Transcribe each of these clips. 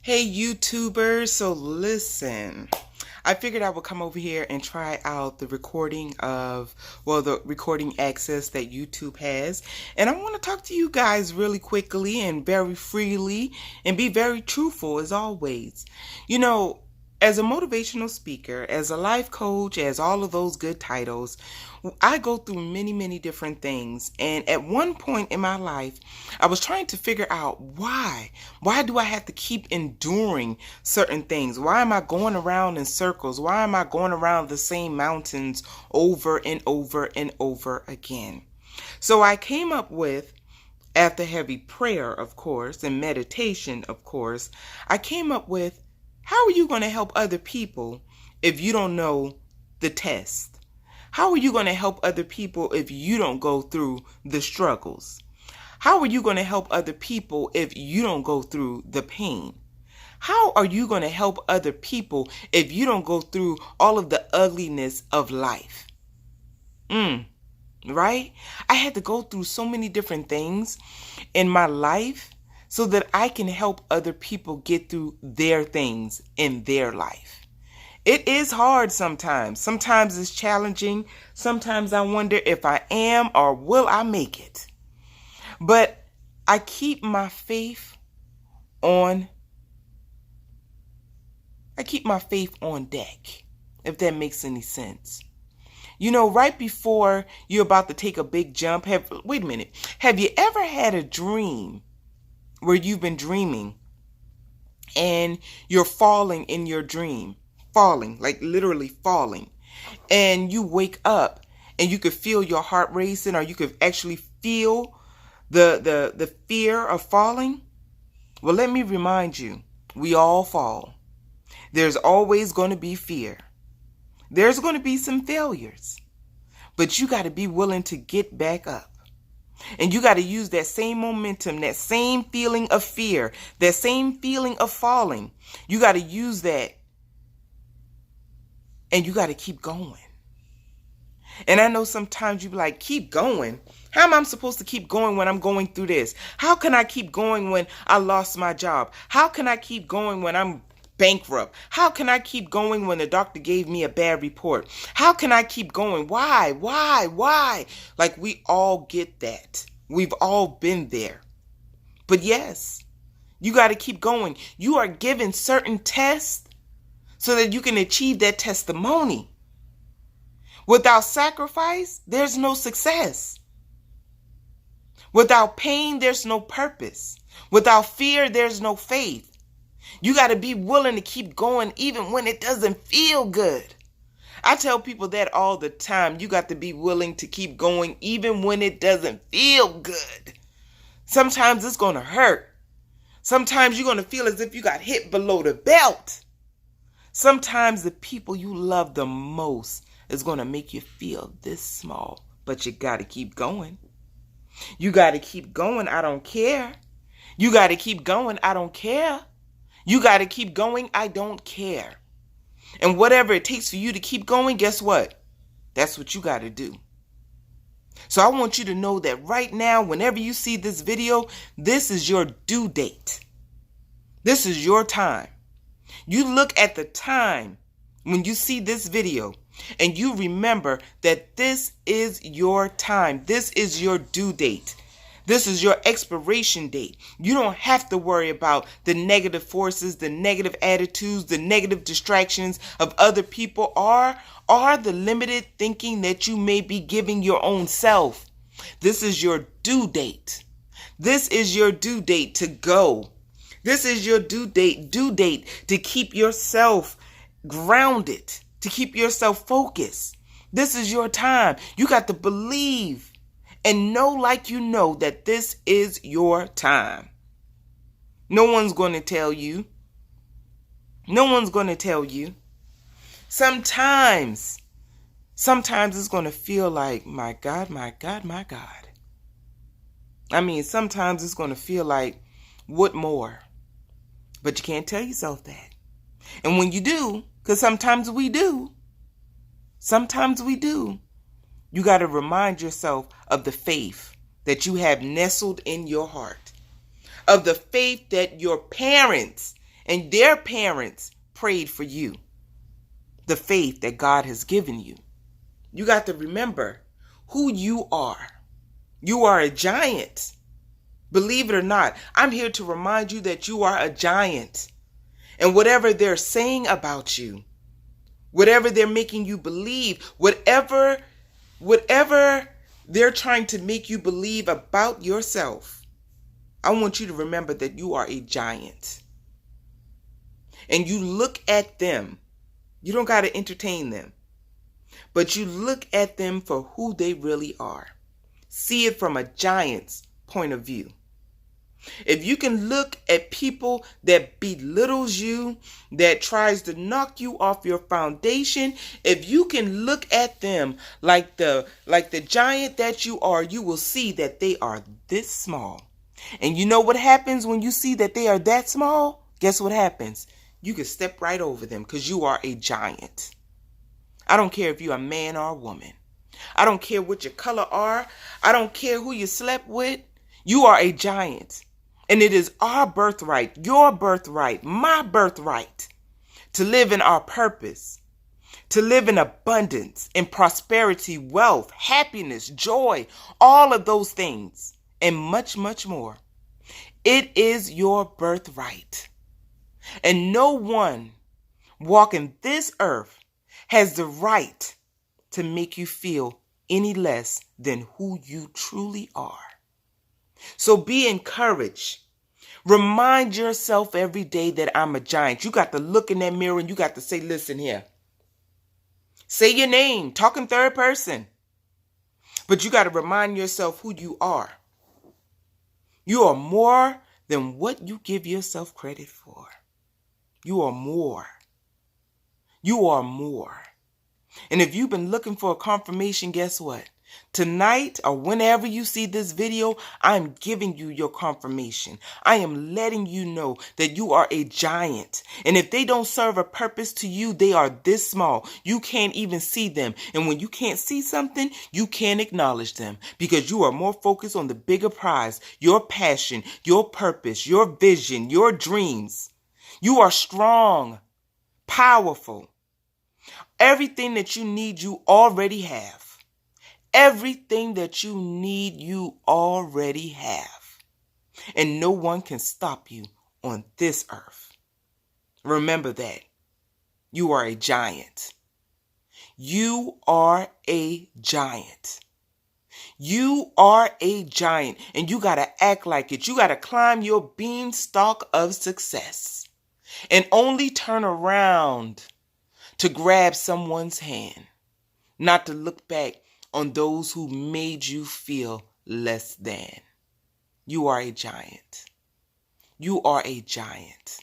Hey YouTubers, so listen, I figured I would come over here and try out the recording the recording access that YouTube has. And I want to talk to you guys really quickly and very freely and be very truthful as always. You know, as a motivational speaker, as a life coach, as all of those good titles, I go through many different things. And at one point in my life, I was trying to figure out why. Why do I have to keep enduring certain things? Why am I going around in circles? Why am I going around the same mountains over and over and over again? So I came up with, after heavy prayer, of course, and meditation, of course, I came up with, how are you going to help other people if you don't know the test? How are you going to help other people if you don't go through the struggles? How are you going to help other people if you don't go through the pain? How are you going to help other people if you don't go through all of the ugliness of life? Right? I had to go through so many different things in my life so that I can help other people get through their things in their life. It is hard sometimes. Sometimes it's challenging. Sometimes I wonder if I am or will I make it. But I keep my faith on deck, if that makes any sense. You know, right before you're about to take a big jump, wait a minute. Have you ever had a dream where you've been dreaming and you're falling in your dream? Falling, like literally falling. And you wake up and you could feel your heart racing, or you could actually feel the fear of falling. Well, let me remind you, we all fall. There's always going to be fear. There's going to be some failures, but you got to be willing to get back up. And you got to use that same momentum, that same feeling of fear, that same feeling of falling. You got to use that, and you got to keep going. And I know sometimes you be like, keep going? How am I supposed to keep going when I'm going through this? How can I keep going when I lost my job? How can I keep going when I'm bankrupt? How can I keep going when the doctor gave me a bad report? How can I keep going? Why? Like, we all get that. We've all been there. But yes, you got to keep going. You are given certain tests so that you can achieve that testimony. Without sacrifice, there's no success. Without pain, there's no purpose. Without fear, there's no faith. You got to be willing to keep going even when it doesn't feel good. I tell people that all the time. You got to be willing to keep going even when it doesn't feel good. Sometimes it's going to hurt. Sometimes you're going to feel as if you got hit below the belt. Sometimes the people you love the most is going to make you feel this small, but you got to keep going. You got to keep going. I don't care. You got to keep going. I don't care. You got to keep going. I don't care. And whatever it takes for you to keep going, guess what? That's what you got to do. So I want you to know that right now, whenever you see this video, this is your due date. This is your time. You look at the time when you see this video and you remember that this is your time. This is your due date. This is your expiration date. You don't have to worry about the negative forces, the negative attitudes, the negative distractions of other people, or the limited thinking that you may be giving your own self. This is your due date. This is your due date to go. This is your due date to keep yourself grounded, to keep yourself focused. This is your time. You got to believe and know, like you know, that this is your time. No one's going to tell you. No one's going to tell you. Sometimes it's going to feel like, my God. I mean, sometimes it's going to feel like, what more? But you can't tell yourself that. And when you do, because sometimes we do, you got to remind yourself of the faith that you have nestled in your heart, of the faith that your parents and their parents prayed for you, the faith that God has given you. You got to remember who you are. You are a giant. Believe it or not, I'm here to remind you that you are a giant. And whatever they're saying about you, whatever they're making you believe, whatever they're trying to make you believe about yourself, I want you to remember that you are a giant. And you look at them. You don't got to entertain them, but you look at them for who they really are. See it from a giant's point of view. If you can look at people that belittles you, that tries to knock you off your foundation, if you can look at them like the giant that you are, you will see that they are this small. And you know what happens when you see that they are that small? Guess what happens? You can step right over them because you are a giant. I don't care if you're a man or a woman. I don't care what your color are. I don't care who you slept with. You are a giant. And it is our birthright, your birthright, my birthright, to live in our purpose, to live in abundance, in prosperity, wealth, happiness, joy, all of those things, and much, much more. It is your birthright. And no one walking this earth has the right to make you feel any less than who you truly are. So be encouraged. Remind yourself every day that I'm a giant. You got to look in that mirror and you got to say, listen here. Say your name. Talk in third person. But you got to remind yourself who you are. You are more than what you give yourself credit for. You are more. You are more. And if you've been looking for a confirmation, guess what? Tonight or whenever you see this video, I'm giving you your confirmation. I am letting you know that you are a giant. And if they don't serve a purpose to you, they are this small. You can't even see them. And when you can't see something, you can't acknowledge them because you are more focused on the bigger prize, your passion, your purpose, your vision, your dreams. You are strong, powerful. Everything that you need, you already have. Everything that you need, you already have. And no one can stop you on this earth. Remember that. You are a giant. You are a giant. You are a giant. And you got to act like it. You got to climb your beanstalk of success. And only turn around to grab someone's hand. Not to look back on those who made you feel less than. You are a giant. You are a giant.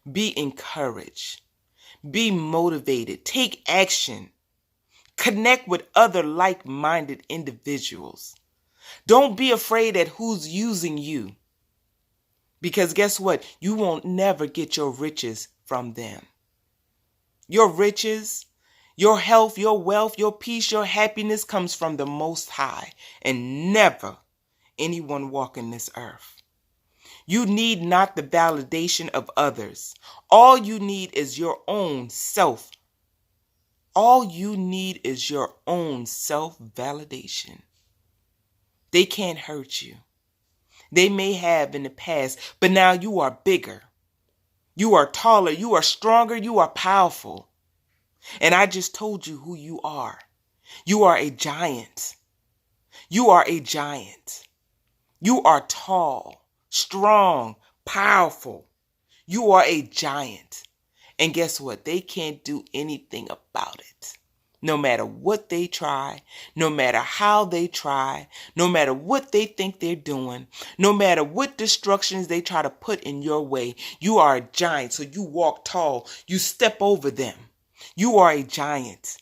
Be encouraged. Be motivated. Take action. Connect with other like-minded individuals. Don't be afraid at who's using you. Because guess what? You won't never get your riches from them. Your riches, your health, your wealth, your peace, your happiness comes from the Most High and never anyone walking this earth. You need not the validation of others. All you need is your own self. All you need is your own self-validation. They can't hurt you. They may have in the past, but now you are bigger. You are taller. You are stronger. You are powerful. And I just told you who you are. You are a giant. You are a giant. You are tall, strong, powerful. You are a giant. And guess what? They can't do anything about it. No matter what they try, no matter how they try, no matter what they think they're doing, no matter what destructions they try to put in your way, you are a giant. So you walk tall. You step over them. You are a giant.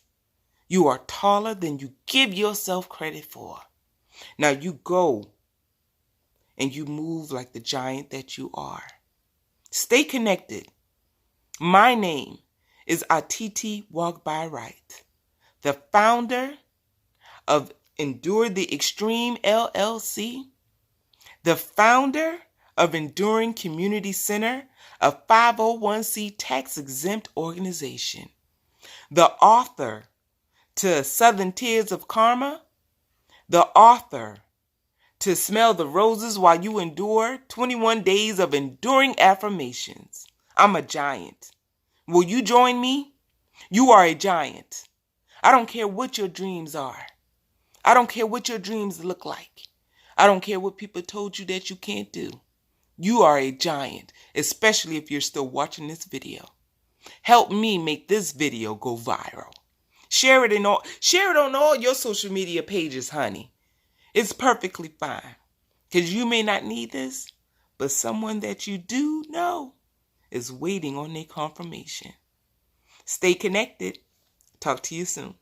You are taller than you give yourself credit for. Now you go and you move like the giant that you are. Stay connected. My name is Atiti Walk by Right, the founder of Endure the Extreme LLC, the founder of Enduring Community Center, a 501c tax-exempt organization. The author to Southern Tears of Karma, the author to Smell the Roses While You Endure, 21 Days of Enduring Affirmations. I'm a giant. Will you join me? You are a giant. I don't care what your dreams are. I don't care what your dreams look like. I don't care what people told you that you can't do. You are a giant, especially if you're still watching this video. Help me make this video go viral. Share it on all your social media pages, honey. It's perfectly fine. Because you may not need this, but someone that you do know is waiting on their confirmation. Stay connected. Talk to you soon.